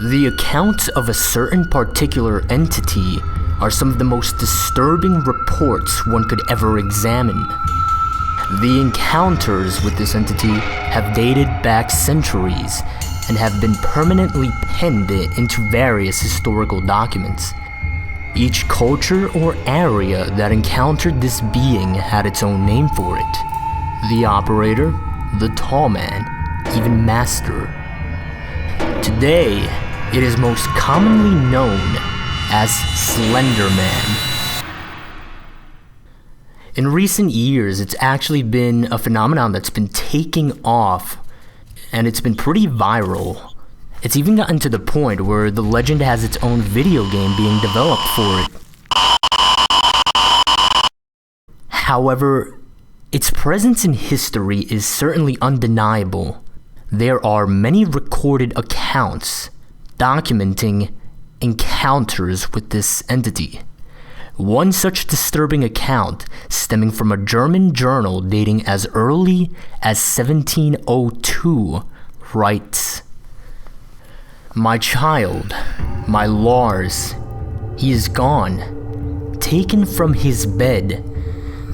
The accounts of a certain particular entity are some of the most disturbing reports one could ever examine. The encounters with this entity have dated back centuries and have been permanently penned into various historical documents. Each culture or area that encountered this being had its own name for it. The operator, the tall man, even master. Today, it is most commonly known as Slender Man. In recent years, it's actually been a phenomenon that's been taking off, and it's been pretty viral. It's even gotten to the point where the legend has its own video game being developed for it. However, its presence in history is certainly undeniable. There are many recorded accounts documenting encounters with this entity. One such disturbing account, stemming from a German journal dating as early as 1702, writes, "My child, my Lars, he is gone, taken from his bed.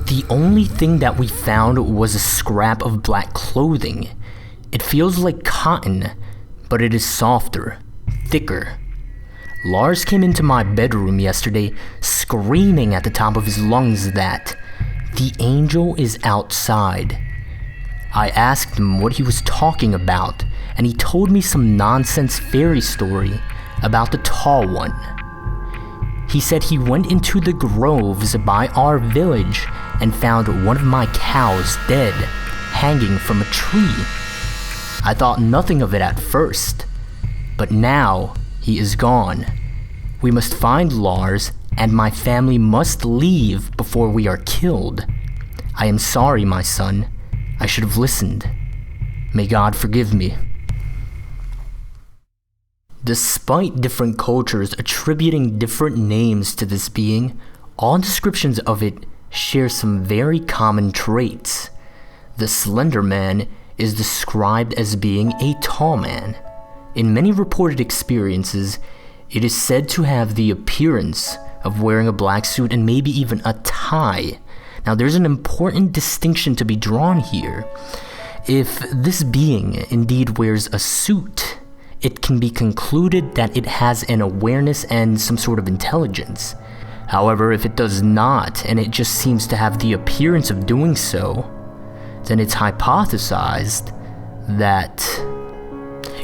The only thing that we found was a scrap of black clothing. It feels like cotton, but it is softer, thicker. Lars came into my bedroom yesterday screaming at the top of his lungs that the angel is outside. I asked him what he was talking about, and he told me some nonsense fairy story about the tall one. He said he went into the groves by our village and found one of my cows dead, hanging from a tree. I thought nothing of it at first, but now he is gone. We must find Lars, and my family must leave before we are killed. I am sorry, my son. I should have listened. May God forgive me." Despite different cultures attributing different names to this being, all descriptions of it share some very common traits. The Slender Man is described as being a tall man. In many reported experiences, it is said to have the appearance of wearing a black suit and maybe even a tie. Now, there's an important distinction to be drawn here. If this being indeed wears a suit, it can be concluded that it has an awareness and some sort of intelligence. However, if it does not, and it just seems to have the appearance of doing so, then it's hypothesized that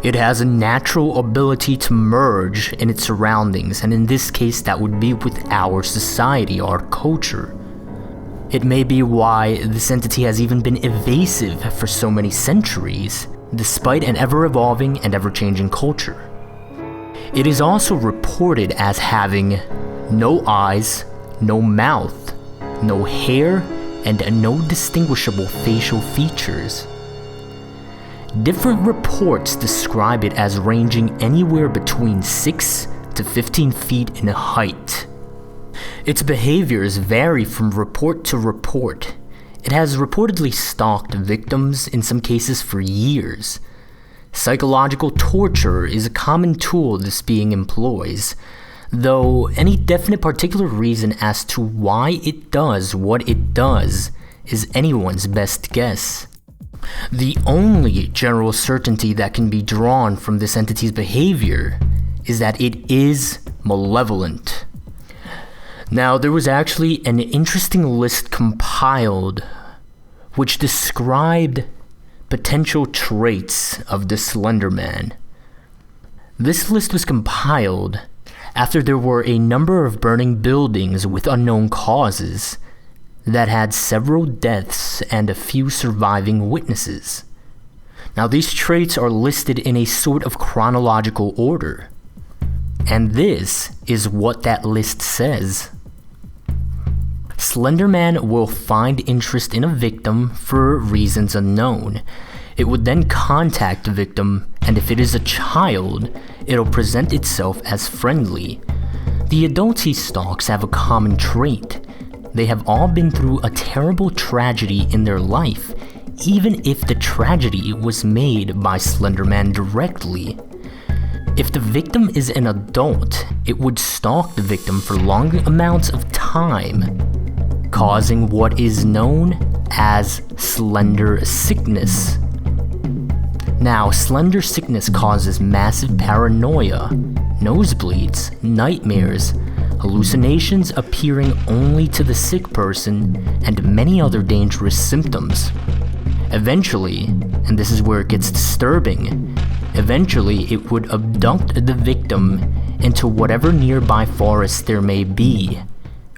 it has a natural ability to merge in its surroundings, and in this case that would be with our society, our culture. It may be why this entity has even been evasive for so many centuries, despite an ever-evolving and ever-changing culture. It is also reported as having no eyes, no mouth, no hair, and no distinguishable facial features. Different reports describe it as ranging anywhere between 6 to 15 feet in height. Its behaviors vary from report to report. It has reportedly stalked victims, in some cases for years. Psychological torture is a common tool this being employs, though any definite particular reason as to why it does what it does is anyone's best guess. The only general certainty that can be drawn from this entity's behavior is that it is malevolent. Now, there was actually an interesting list compiled which described potential traits of the Slender Man. This list was compiled after there were a number of burning buildings with unknown causes that had several deaths and a few surviving witnesses. Now, these traits are listed in a sort of chronological order, and this is what that list says. Slender Man will find interest in a victim for reasons unknown. It would then contact the victim, and if it is a child, it'll present itself as friendly. The adults he stalks have a common trait. They have all been through a terrible tragedy in their life, even if the tragedy was made by Slender Man directly. If the victim is an adult, it would stalk the victim for long amounts of time, causing what is known as slender sickness. Now, slender sickness causes massive paranoia, nosebleeds, nightmares, hallucinations appearing only to the sick person, and many other dangerous symptoms. Eventually, and this is where it gets disturbing, eventually it would abduct the victim into whatever nearby forest there may be,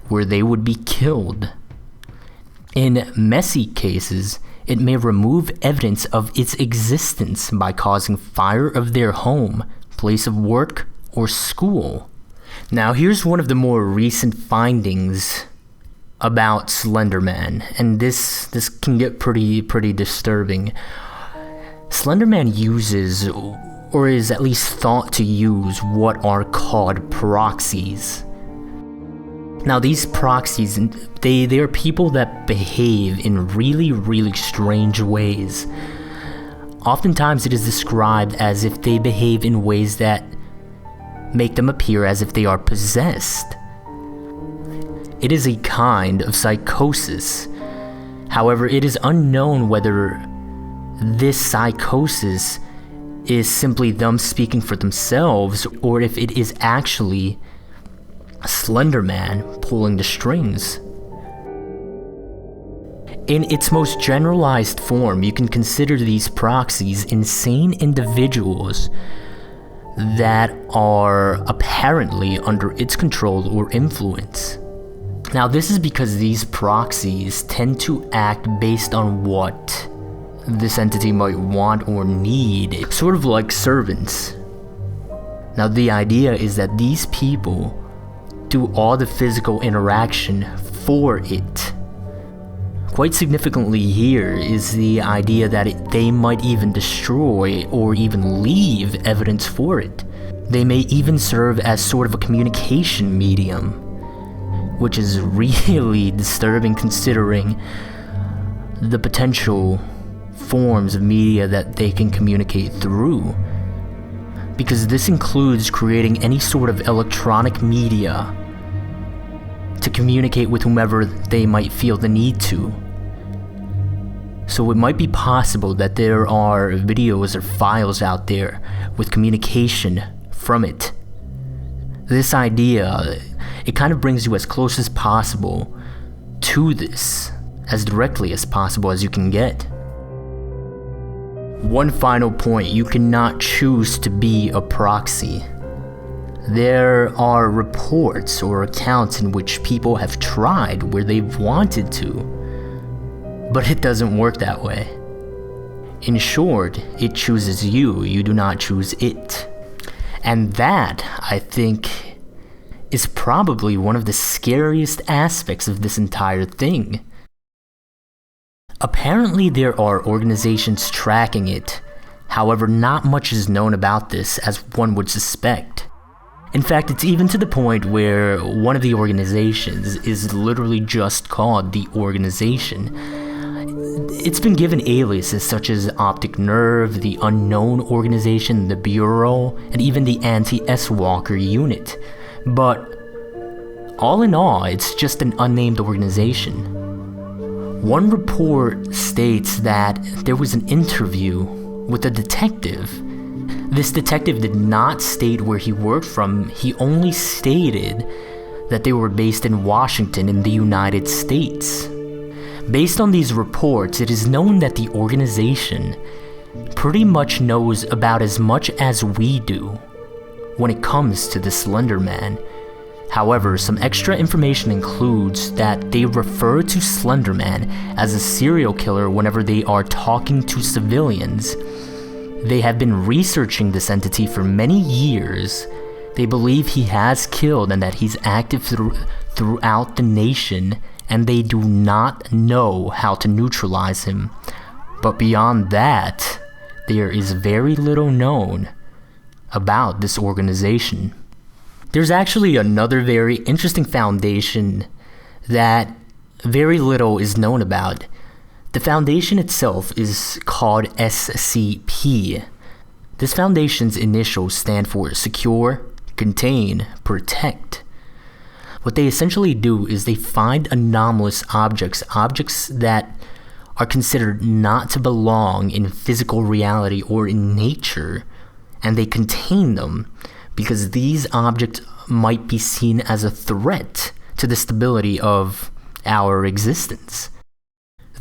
where they would be killed. In messy cases, it may remove evidence of its existence by causing fire of their home, place of work, or school. Now here's one of the more recent findings about Slender Man, and this can get pretty disturbing. Slender Man uses, or is at least thought to use, what are called proxies. Now these proxies, they are people that behave in really strange ways. Oftentimes it is described as if they behave in ways that make them appear as if they are possessed. It is a kind of psychosis. However, it is unknown whether this psychosis is simply them speaking for themselves, or if it is actually Slender Man pulling the strings. In its most generalized form, you can consider these proxies insane individuals that are apparently under its control or influence. Now, this is because these proxies tend to act based on what this entity might want or need, sort of like servants. Now, the idea is that these people do all the physical interaction for it. Quite significantly here is the idea that they might even destroy or even leave evidence for it. They may even serve as sort of a communication medium, which is really disturbing considering the potential forms of media that they can communicate through. Because this includes creating any sort of electronic media to communicate with whomever they might feel the need to. So it might be possible that there are videos or files out there with communication from it. This idea, it kind of brings you as close as possible to this, as directly as possible as you can get. One final point, you cannot choose to be a proxy. There are reports or accounts in which people have tried where they've wanted to, but it doesn't work that way. In short, it chooses you, you do not choose it. And that, I think, is probably one of the scariest aspects of this entire thing. Apparently there are organizations tracking it, however not much is known about this as one would suspect. In fact, it's even to the point where one of the organizations is literally just called the organization. It's been given aliases such as Optic Nerve, the Unknown Organization, the Bureau, and even the Anti-S-Walker Unit. But all in all, it's just an unnamed organization. One report states that there was an interview with a detective. This detective did not state where he worked from, he only stated that they were based in Washington in the United States. Based on these reports, it is known that the organization pretty much knows about as much as we do when it comes to the Slender Man. However, some extra information includes that they refer to Slender Man as a serial killer whenever they are talking to civilians. They have been researching this entity for many years. They believe he has killed and that he's active throughout the nation, and they do not know how to neutralize him. But beyond that, there is very little known about this organization. There's actually another very interesting foundation that very little is known about. The foundation itself is called SCP. This foundation's initials stand for secure, contain, protect. What they essentially do is they find anomalous objects that are considered not to belong in physical reality or in nature, and they contain them because these objects might be seen as a threat to the stability of our existence.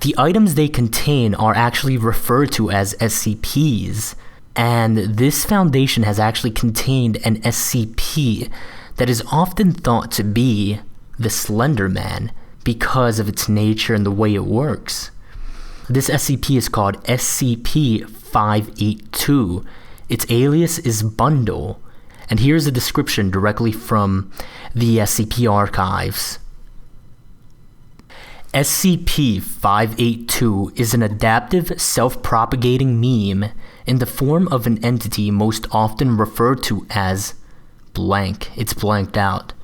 The items they contain are actually referred to as SCPs, and this foundation has actually contained an SCP that is often thought to be the Slender Man because of its nature and the way it works. This SCP is called SCP-582. Its alias is Bundle, and here's a description directly from the SCP archives. SCP-582 is an adaptive, self-propagating meme in the form of an entity most often referred to as blank. It's blanked out.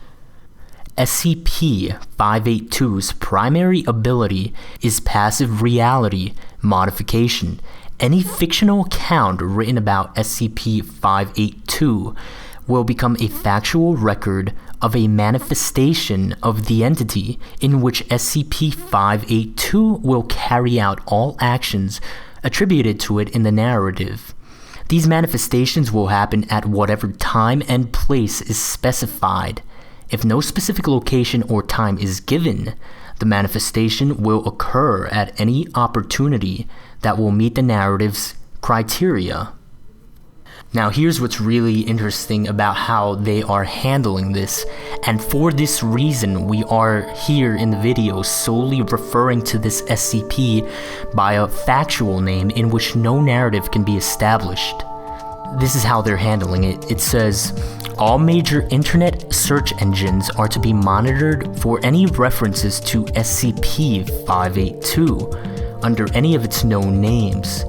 SCP-582's primary ability is passive reality modification. Any fictional account written about SCP-582 will become a factual record of a manifestation of the entity in which SCP-582 will carry out all actions attributed to it in the narrative. These manifestations will happen at whatever time and place is specified. If no specific location or time is given, the manifestation will occur at any opportunity that will meet the narrative's criteria. Now here's what's really interesting about how they are handling this, and for this reason we are here in the video solely referring to this SCP by a factual name in which no narrative can be established. This is how they're handling it. It says, all major internet search engines are to be monitored for any references to SCP-582 under any of its known names.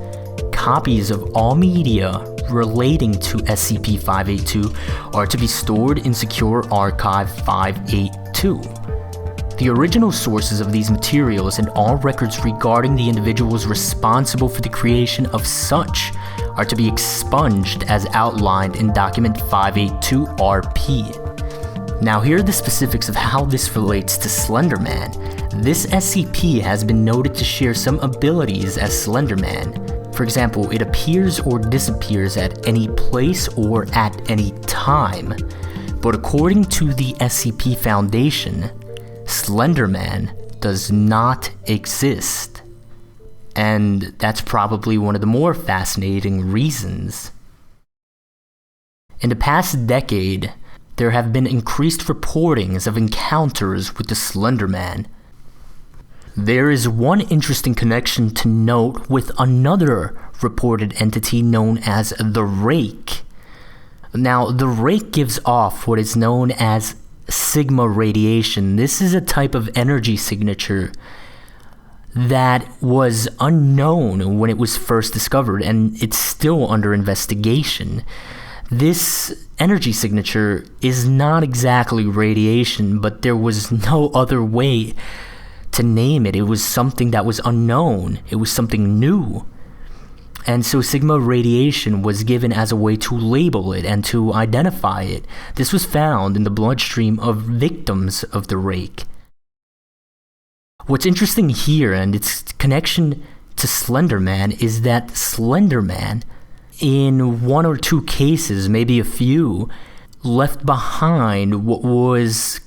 Copies of all media relating to SCP-582 are to be stored in Secure Archive 582. The original sources of these materials and all records regarding the individuals responsible for the creation of such are to be expunged as outlined in Document 582-RP. Now here are the specifics of how this relates to Slender Man. This SCP has been noted to share some abilities as Slender Man. For example, it appears or disappears at any place or at any time. But according to the SCP Foundation, Slender Man does not exist. And that's probably one of the more fascinating reasons. In the past decade, there have been increased reportings of encounters with the Slender Man. There is one interesting connection to note with another reported entity known as the Rake. Now, the Rake gives off what is known as sigma radiation. This is a type of energy signature that was unknown when it was first discovered, and it's still under investigation. This energy signature is not exactly radiation, but there was no other way to name it. It was something that was unknown. It was something new. And so sigma radiation was given as a way to label it and to identify it. This was found in the bloodstream of victims of the Rake. What's interesting here, and its connection to Slender Man, is that Slender Man, in one or two cases, maybe a few, left behind what was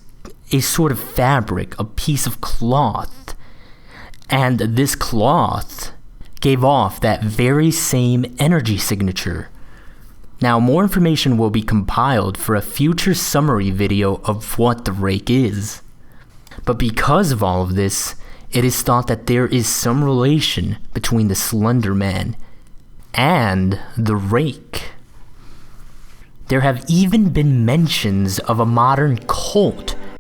a sort of fabric, a piece of cloth. And this cloth gave off that very same energy signature. Now, more information will be compiled for a future summary video of what the Rake is. But because of all of this, it is thought that there is some relation between the Slender Man and the Rake. There have even been mentions of a modern cult